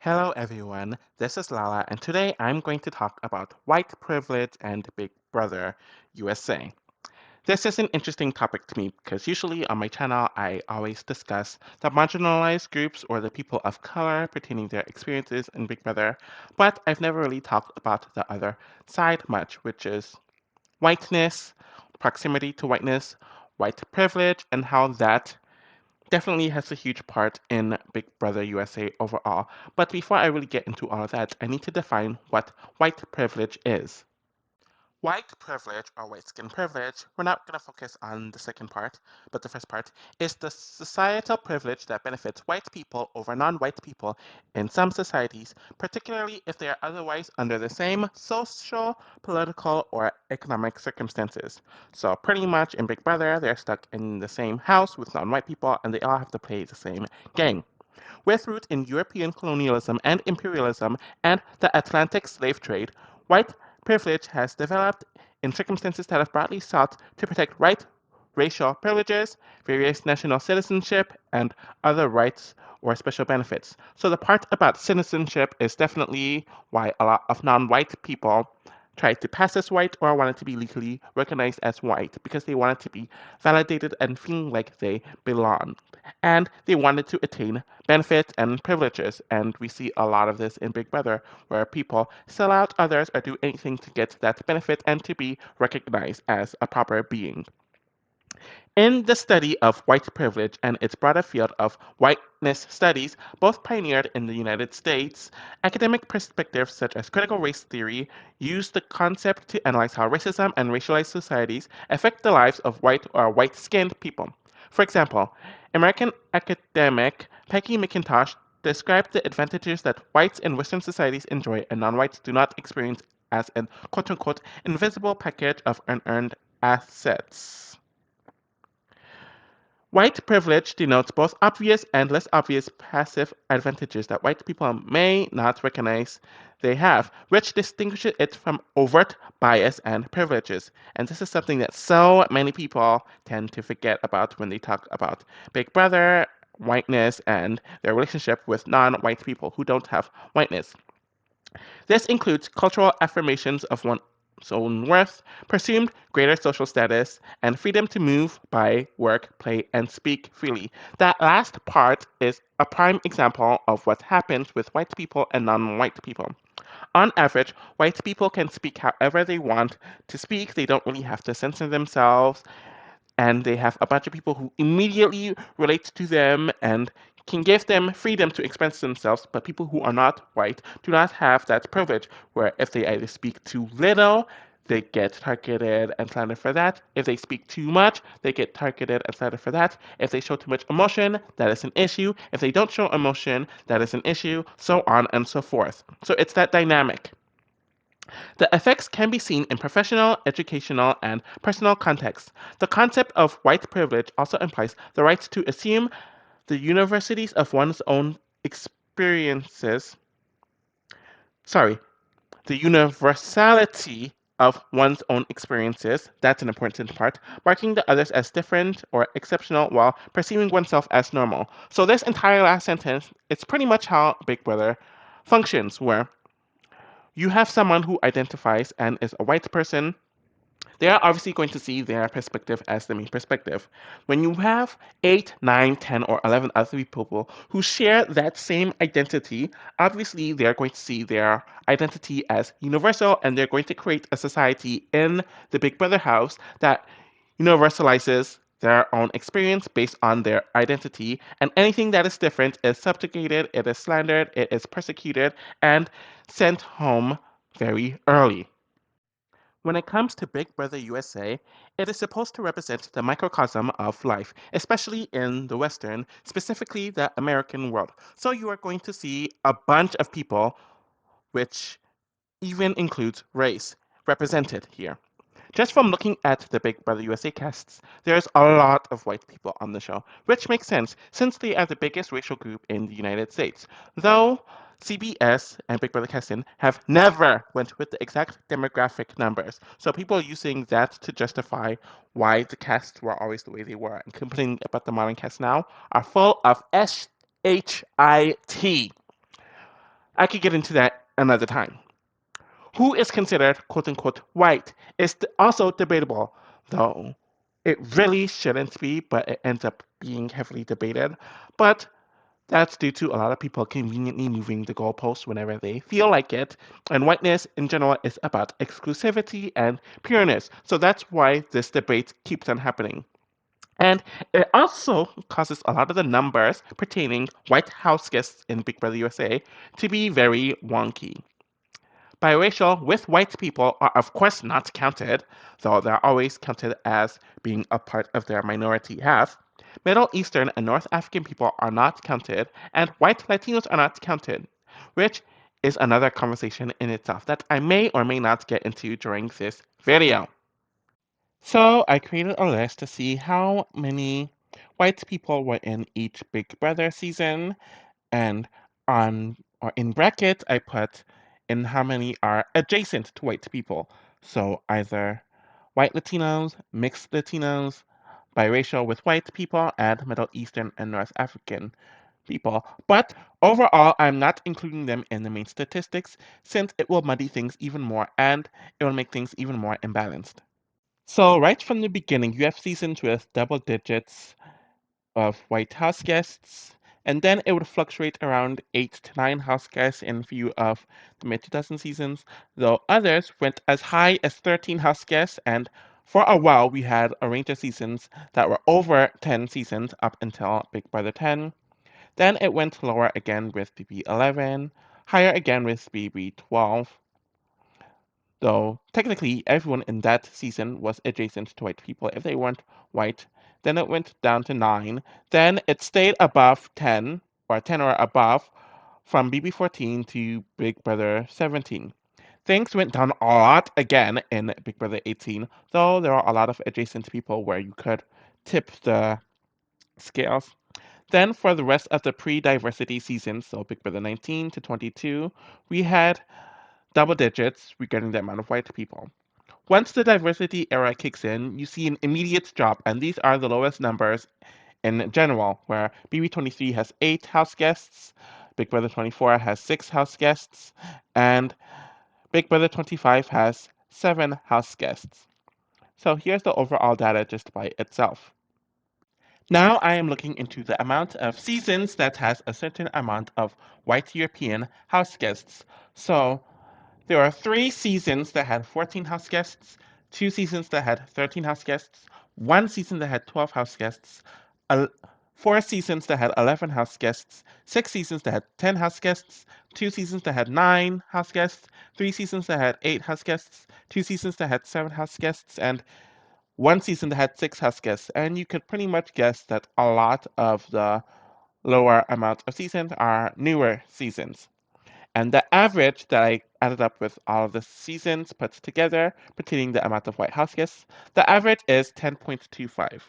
Hello everyone, this is Lala, and today I'm going to talk about white privilege and Big Brother USA. This is an interesting topic to me because usually on my channel I always discuss the marginalized groups or the people of color pertaining their experiences in Big Brother, but I've never really talked about the other side much, which is whiteness, proximity to whiteness, white privilege, and how that definitely has a huge part in Big Brother USA overall. But before I really get into all of that, I need to define what white privilege is. White privilege or white skin privilege, we're not going to focus on the second part, but the first part, is the societal privilege that benefits white people over non white people in some societies, particularly if they are otherwise under the same social, political, or economic circumstances. So, pretty much in Big Brother, they're stuck in the same house with non white people and they all have to play the same game. With roots in European colonialism and imperialism and the Atlantic slave trade, white privilege has developed in circumstances that have broadly sought to protect racial privileges, various national citizenship, and other rights or special benefits. So the part about citizenship is definitely why a lot of non-white people try to pass as white or wanted to be legally recognized as white because they wanted to be validated and feeling like they belong. And they wanted to attain benefits and privileges. And we see a lot of this in Big Brother, where people sell out others or do anything to get that benefit and to be recognized as a proper being. In the study of white privilege and its broader field of whiteness studies, both pioneered in the United States, academic perspectives such as critical race theory use the concept to analyze how racism and racialized societies affect the lives of white or white skinned people. For example, American academic Peggy McIntosh described the advantages that whites in Western societies enjoy and non whites do not experience as an quote unquote invisible package of unearned assets. White privilege denotes both obvious and less obvious passive advantages that white people may not recognize they have, which distinguishes it from overt bias and privileges. And this is something that so many people tend to forget about when they talk about Big Brother, whiteness, and their relationship with non white people who don't have whiteness. This includes cultural affirmations of one's own worth, presumed greater social status, and freedom to move, buy, work, play, and speak freely. That last part is a prime example of what happens with white people and non white people. On average, white people can speak however they want to speak. They don't really have to censor themselves and they have a bunch of people who immediately relate to them and can give them freedom to express themselves, but people who are not white do not have that privilege, where if they either speak too little, they get targeted and slandered for that. If they speak too much, they get targeted and slandered for that. If they show too much emotion, that is an issue. If they don't show emotion, that is an issue, so on and so forth. So it's that dynamic. The effects can be seen in professional, educational, and personal contexts. The concept of white privilege also implies the right to assume the universities of one's own experiences, sorry, the universality of one's own experiences, that's an important part, marking the others as different or exceptional while perceiving oneself as normal. So this entire last sentence, it's pretty much how Big Brother functions, where you have someone who identifies and is a white person. They are obviously going to see their perspective as the main perspective. When you have 8, 9, 10, or 11 other people who share that same identity, obviously they're going to see their identity as universal and they're going to create a society in the Big Brother house that universalizes their own experience based on their identity, and anything that is different is subjugated, it is slandered, it is persecuted, and sent home very early. When it comes to Big Brother USA, it is supposed to represent the microcosm of life, especially in the Western, specifically the American world. So you are going to see a bunch of people, which even includes race, represented here. Just from looking at the Big Brother USA casts, there's a lot of white people on the show, which makes sense since they are the biggest racial group in the United States. Though CBS and Big Brother casting have never went with the exact demographic numbers, so people using that to justify why the casts were always the way they were and complaining about the modern cast now are full of shit. I could get into that another time. Who is considered quote unquote white is also debatable, though it really shouldn't be, but it ends up being heavily debated. But that's due to a lot of people conveniently moving the goalposts whenever they feel like it. And whiteness in general is about exclusivity and pureness. So that's why this debate keeps on happening. And it also causes a lot of the numbers pertaining White House guests in Big Brother USA to be very wonky. Biracial with white people are of course not counted, though they're always counted as being a part of their minority half. Middle Eastern and North African people are not counted, and white Latinos are not counted, which is another conversation in itself that I may or may not get into during this video. So I created a list to see how many white people were in each Big Brother season, and on or in brackets I put in how many are adjacent to white people. So either white Latinos, mixed Latinos, biracial with white people, and Middle Eastern and North African people. But overall, I'm not including them in the main statistics since it will muddy things even more and it will make things even more imbalanced. So right from the beginning, you have seasons with double digits of White House guests, and then it would fluctuate around 8 to 9 house guests in view of the mid 2000 seasons, though others went as high as 13 house guests, and for a while we had a range of seasons that were over 10 seasons up until Big Brother 10. Then it went lower again with BB 11, higher again with BB 12, though technically everyone in that season was adjacent to white people if they weren't white. Then it went down to 9. Then it stayed above 10, or 10 or above, from BB14 to Big Brother 17. Things went down a lot again in Big Brother 18, though there are a lot of adjacent people where you could tip the scales. Then for the rest of the pre-diversity seasons, so Big Brother 19 to 22, we had double digits regarding the amount of white people. Once the diversity era kicks in, you see an immediate drop, and these are the lowest numbers in general, where BB23 has 8 house guests, Big Brother 24 has 6 house guests, and Big Brother 25 has 7 house guests. So here's the overall data just by itself. Now I am looking into the amount of seasons that has a certain amount of white European house guests. So there are 3 seasons that had 14 house guests, 2 seasons that had 13 house guests, 1 season that had 12 house guests, 4 seasons that had 11 house guests, 6 seasons that had 10 house guests, 2 seasons that had 9 house guests, 3 seasons that had 8 house guests, 2 seasons that had 7 house guests, and 1 season that had 6 house guests. And you could pretty much guess that a lot of the lower amount of seasons are newer seasons. And the average that I added up with all of the seasons put together, pertaining the amount of White House guests, the average is 10.25.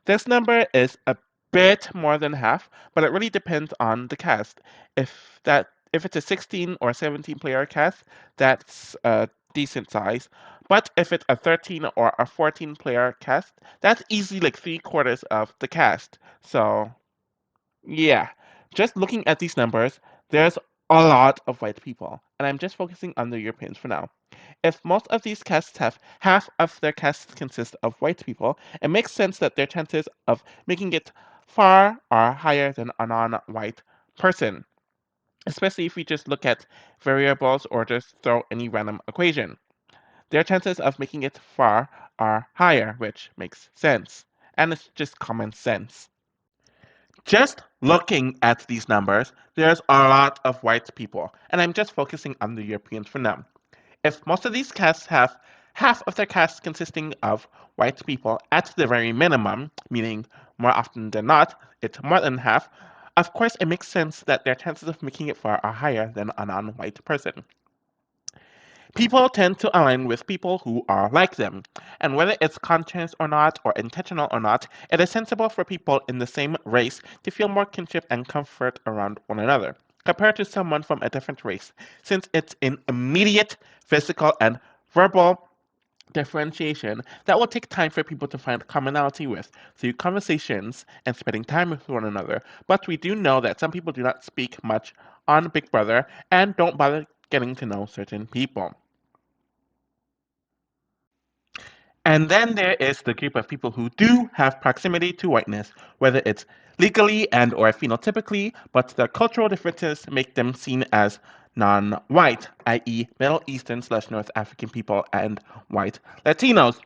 This number is a bit more than half, but it really depends on the cast. If it's a 16 or 17 player cast, that's a decent size. But if it's a 13 or a 14 player cast, that's easily like 3/4 of the cast. So yeah, just looking at these numbers, there's a lot of white people, and I'm just focusing on the Europeans for now. If most of these casts have half of their casts consist of white people, it makes sense that their chances of making it far are higher than a non-white person, especially if we just look at variables or just throw any random equation. Their chances of making it far are higher, which makes sense, and it's just common sense. Just looking at these numbers, there's a lot of white people, and I'm just focusing on the Europeans for now. If most of these casts have half of their cast consisting of white people at the very minimum, meaning more often than not, it's more than half, of course it makes sense that their chances of making it far are higher than a non-white person. People tend to align with people who are like them, and whether it's conscious or not, or intentional or not, it is sensible for people in the same race to feel more kinship and comfort around one another, compared to someone from a different race, since it's an immediate physical and verbal differentiation that will take time for people to find commonality with through conversations and spending time with one another. But we do know that some people do not speak much on Big Brother and don't bother getting to know certain people. And then there is the group of people who do have proximity to whiteness, whether it's legally and or phenotypically, but the cultural differences make them seen as non-white, i.e. Middle Eastern slash North African people and white Latinos,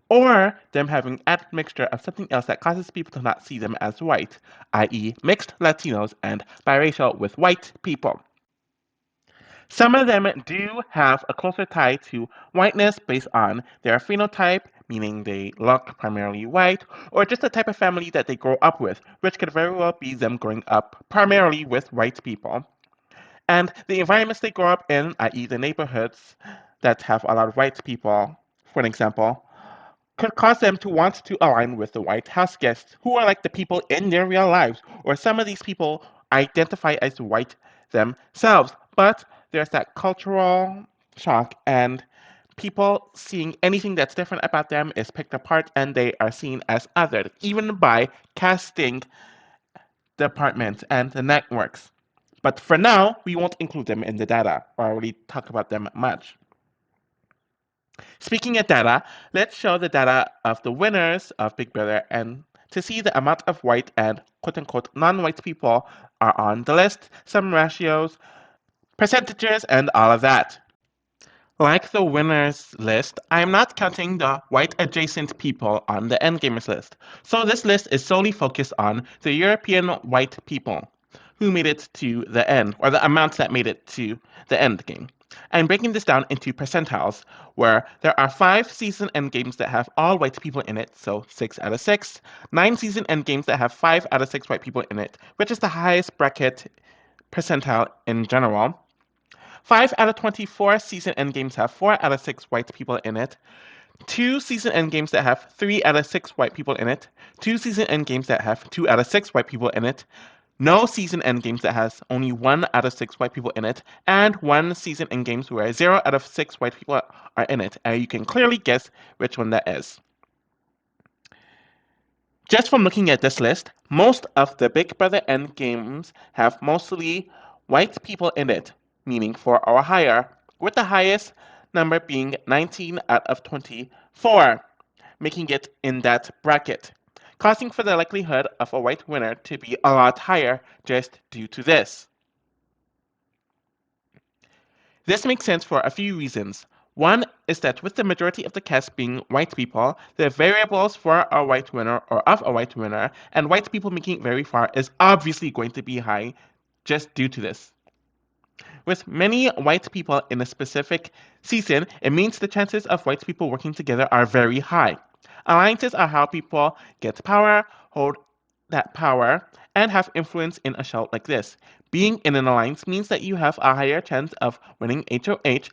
or them having admixture of something else that causes people to not see them as white, i.e. mixed Latinos and biracial with white people. Some of them do have a closer tie to whiteness based on their phenotype, meaning they look primarily white, or just the type of family that they grow up with, which could very well be them growing up primarily with white people. And the environments they grow up in, i.e., the neighborhoods that have a lot of white people, for an example, could cause them to want to align with the White House guests, who are like the people in their real lives, or some of these people identify as white themselves. But there's that cultural shock, and people seeing anything that's different about them is picked apart, and they are seen as othered, even by casting departments and the networks. But for now, we won't include them in the data or really talk about them much. Speaking of data, let's show the data of the winners of Big Brother and to see the amount of white and quote unquote non-white people are on the list, some ratios, percentages, and all of that. Like the winners list, I am not counting the white adjacent people on the Endgamers list. So this list is solely focused on the European white people who made it to the end, or the amounts that made it to the end game. I'm breaking this down into percentiles, where there are 5 season end games that have all white people in it, so 6 out of 6, 9 season end games that have 5 out of 6 white people in it, which is the highest bracket percentile in general. 5 out of 24 season endgames have 4 out of 6 white people in it. 2 season endgames that have 3 out of 6 white people in it. 2 season endgames that have 2 out of 6 white people in it. No season endgames that has only 1 out of 6 white people in it. And 1 season endgames where 0 out of 6 white people are in it. And you can clearly guess which one that is. Just from looking at this list, most of the Big Brother end games have mostly white people in it, meaning 4 or higher, with the highest number being 19 out of 24, making it in that bracket, causing for the likelihood of a white winner to be a lot higher just due to this. This makes sense for a few reasons. One is that with the majority of the cast being white people, the variables for a white winner or of a white winner and white people making it very far is obviously going to be high just due to this. With many white people in a specific season, it means the chances of white people working together are very high. Alliances are how people get power, hold that power, and have influence in a show like this. Being in an alliance means that you have a higher chance of winning HOH,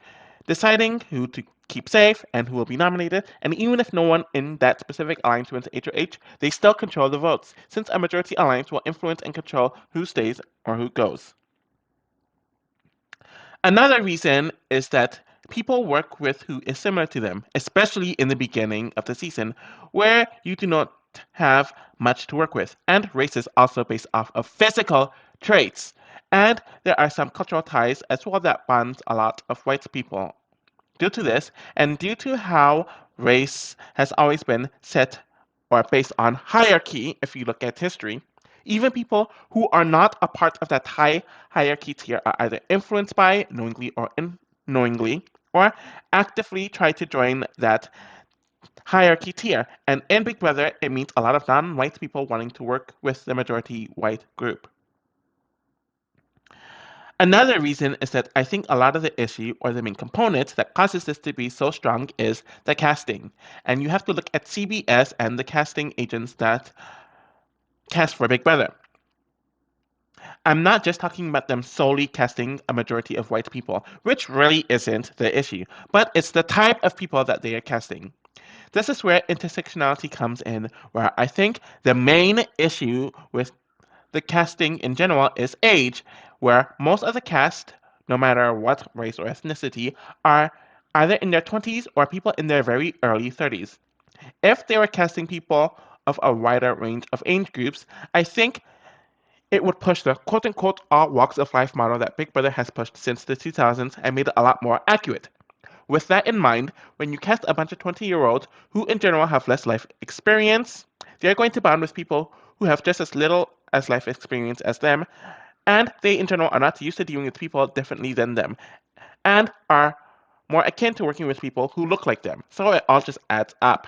deciding who to keep safe and who will be nominated, and even if no one in that specific alliance wins HOH, they still control the votes, since a majority alliance will influence and control who stays or who goes. Another reason is that people work with who is similar to them, especially in the beginning of the season, where you do not have much to work with. And race is also based off of physical traits. And there are some cultural ties as well that bonds a lot of white people. Due to this, and due to how race has always been set or based on hierarchy, if you look at history, even people who are not a part of that high hierarchy tier are either influenced by, knowingly or unknowingly, or actively try to join that hierarchy tier. And in Big Brother, it means a lot of non white people wanting to work with the majority white group. Another reason is that I think a lot of the issue or the main component that causes this to be so strong is the casting. And you have to look at CBS and the casting agents that cast for Big Brother. I'm not just talking about them solely casting a majority of white people, which really isn't the issue, but it's the type of people that they are casting. This is where intersectionality comes in, where I think the main issue with the casting in general is age, where most of the cast, no matter what race or ethnicity, are either in their 20s or people in their very early 30s. If they were casting people of a wider range of age groups, I think It would push the quote unquote all walks of life model that Big Brother has pushed since the 2000s and made it a lot more accurate. With that in mind, when you cast a bunch of 20-year-olds who in general have less life experience, they're going to bond with people who have just as little as life experience as them, and they in general are not used to dealing with people differently than them, and are more akin to working with people who look like them. So it all just adds up.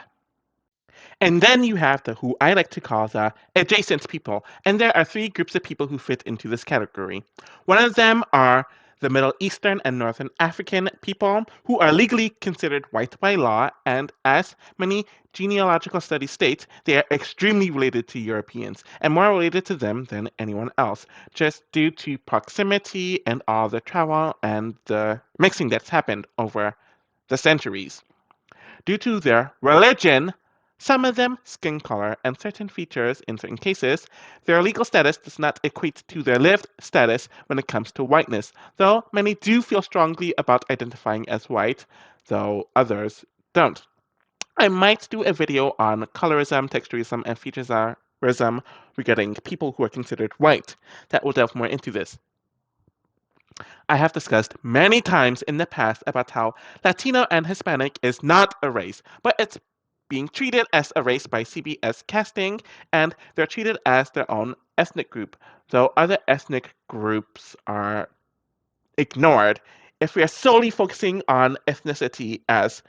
And then you have the who I like to call the adjacent people. And there are three groups of people who fit into this category. One of them are the Middle Eastern and Northern African people who are legally considered white by law, and as many genealogical studies state, they are extremely related to Europeans and more related to them than anyone else, just due to proximity and all the travel and the mixing that's happened over the centuries. Due to their religion, some of them skin color, and certain features in certain cases, their legal status does not equate to their lived status when it comes to whiteness, though many do feel strongly about identifying as white, though others don't. I might do a video on colorism, texturism, and featurism regarding people who are considered white that will delve more into this. I have discussed many times in the past about how Latino and Hispanic is not a race, but it's being treated as a race by CBS casting, and they're treated as their own ethnic group, though other ethnic groups are ignored if we are solely focusing on ethnicity as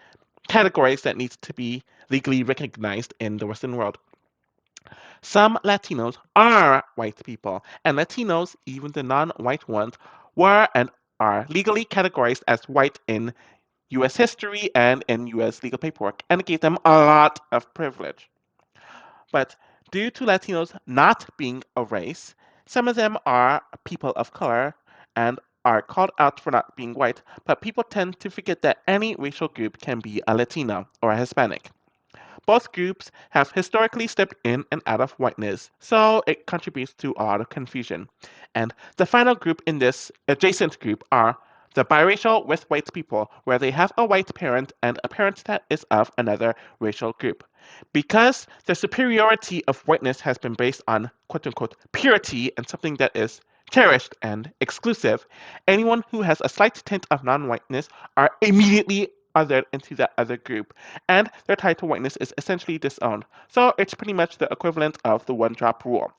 categories that needs to be legally recognized in the Western world. Some Latinos are white people, and Latinos, even the non-white ones, were and are legally categorized as white in US history and in US legal paperwork, and it gave them a lot of privilege. But due to Latinos not being a race, some of them are people of color and are called out for not being white, but people tend to forget that any racial group can be a Latino or a Hispanic. Both groups have historically stepped in and out of whiteness, so it contributes to a lot of confusion. And the final group in this adjacent group are the biracial with white people, where they have a white parent and a parent that is of another racial group. Because the superiority of whiteness has been based on quote unquote purity and something that is cherished and exclusive, anyone who has a slight tint of non whiteness are immediately othered into that other group, and their title whiteness is essentially disowned. So it's pretty much the equivalent of the one drop rule.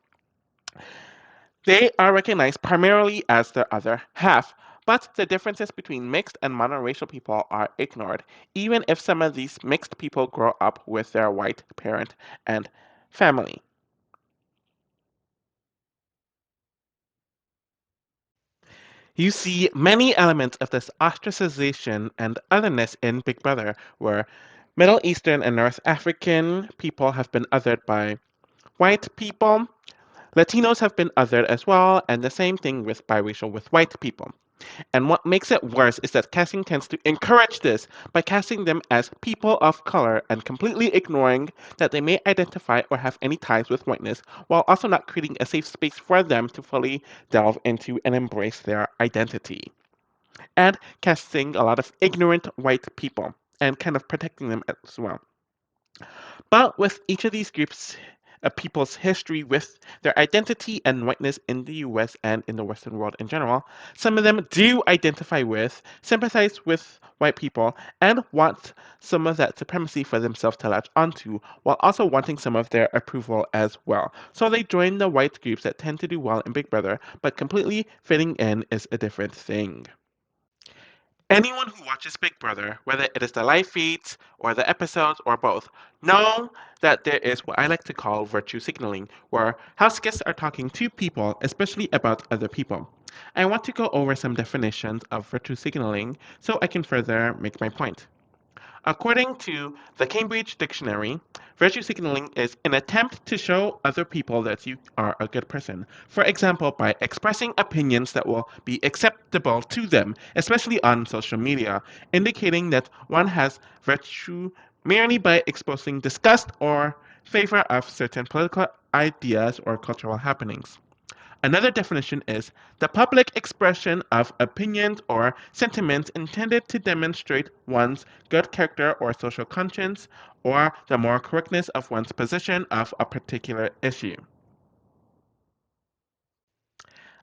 They are recognized primarily as their other half, but the differences between mixed and monoracial people are ignored, even if some of these mixed people grow up with their white parent and family. You see many elements of this ostracization and otherness in Big Brother, where Middle Eastern and North African people have been othered by white people. Latinos have been othered as well, and the same thing with biracial with white people. And what makes it worse is that casting tends to encourage this by casting them as people of color and completely ignoring that they may identify or have any ties with whiteness, while also not creating a safe space for them to fully delve into and embrace their identity. And casting a lot of ignorant white people and kind of protecting them as well. But with each of these groups of people's history with their identity and whiteness in the US and in the Western world in general, some of them do identify with, sympathize with white people, and want some of that supremacy for themselves to latch onto, while also wanting some of their approval as well. So they join the white groups that tend to do well in Big Brother, but completely fitting in is a different thing. Anyone who watches Big Brother, whether it is the live feeds or the episodes or both, know that there is what I like to call virtue signaling, where house guests are talking to people, especially about other people. I want to go over some definitions of virtue signaling so I can further make my point. According to the Cambridge Dictionary, virtue signaling is an attempt to show other people that you are a good person. For example, by expressing opinions that will be acceptable to them, especially on social media, indicating that one has virtue merely by exposing disgust or favor of certain political ideas or cultural happenings. Another definition is the public expression of opinions or sentiments intended to demonstrate one's good character or social conscience, or the moral correctness of one's position of a particular issue.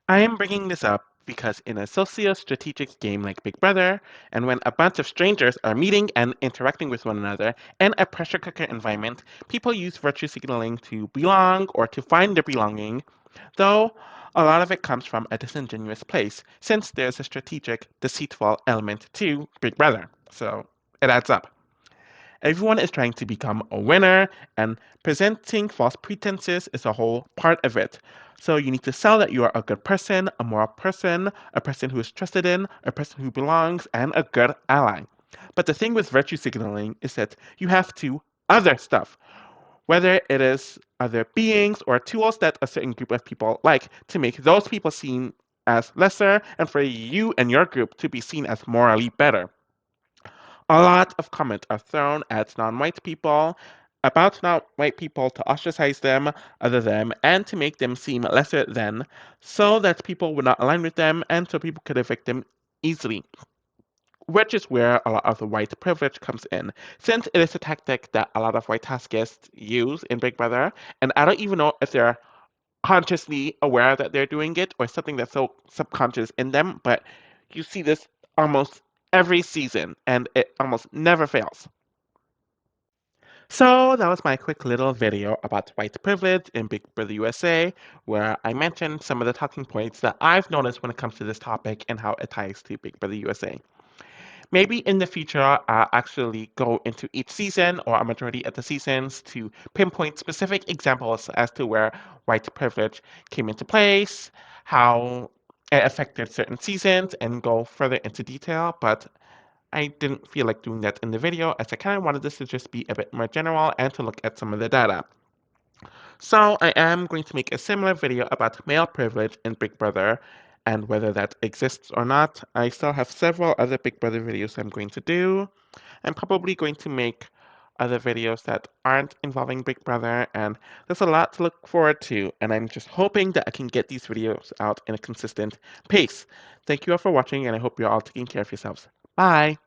I am bringing this up because in a socio-strategic game like Big Brother, and when a bunch of strangers are meeting and interacting with one another in a pressure cooker environment, people use virtue signaling to belong or to find their belonging, though a lot of it comes from a disingenuous place, since there's a strategic, deceitful element to Big Brother. So it adds up. Everyone is trying to become a winner, and presenting false pretenses is a whole part of it. So you need to sell that you are a good person, a moral person, a person who is trusted in, a person who belongs, and a good ally. But the thing with virtue signaling is that you have to other stuff, whether it is other beings or tools that a certain group of people like to make those people seen as lesser and for you and your group to be seen as morally better. A lot of comments are thrown at non-white people about non-white people to ostracize them, other them, and to make them seem lesser than, so that people would not align with them and so people could evict them easily. Which is where a lot of the white privilege comes in, since it is a tactic that a lot of white taskists use in Big Brother, and I don't even know if they're consciously aware that they're doing it or something that's so subconscious in them, but you see this almost every season and it almost never fails. So that was my quick little video about white privilege in Big Brother USA, where I mentioned some of the talking points that I've noticed when it comes to this topic and how it ties to Big Brother USA. Maybe in the future, I'll actually go into each season or a majority of the seasons to pinpoint specific examples as to where white privilege came into place, how it affected certain seasons, and go further into detail. But I didn't feel like doing that in the video as I kind of wanted this to just be a bit more general and to look at some of the data. So I am going to make a similar video about male privilege in Big Brother and whether that exists or not. I still have several other Big Brother videos I'm going to do. I'm probably going to make other videos that aren't involving Big Brother, and there's a lot to look forward to, and I'm just hoping that I can get these videos out in a consistent pace. Thank you all for watching, and I hope you're all taking care of yourselves. Bye!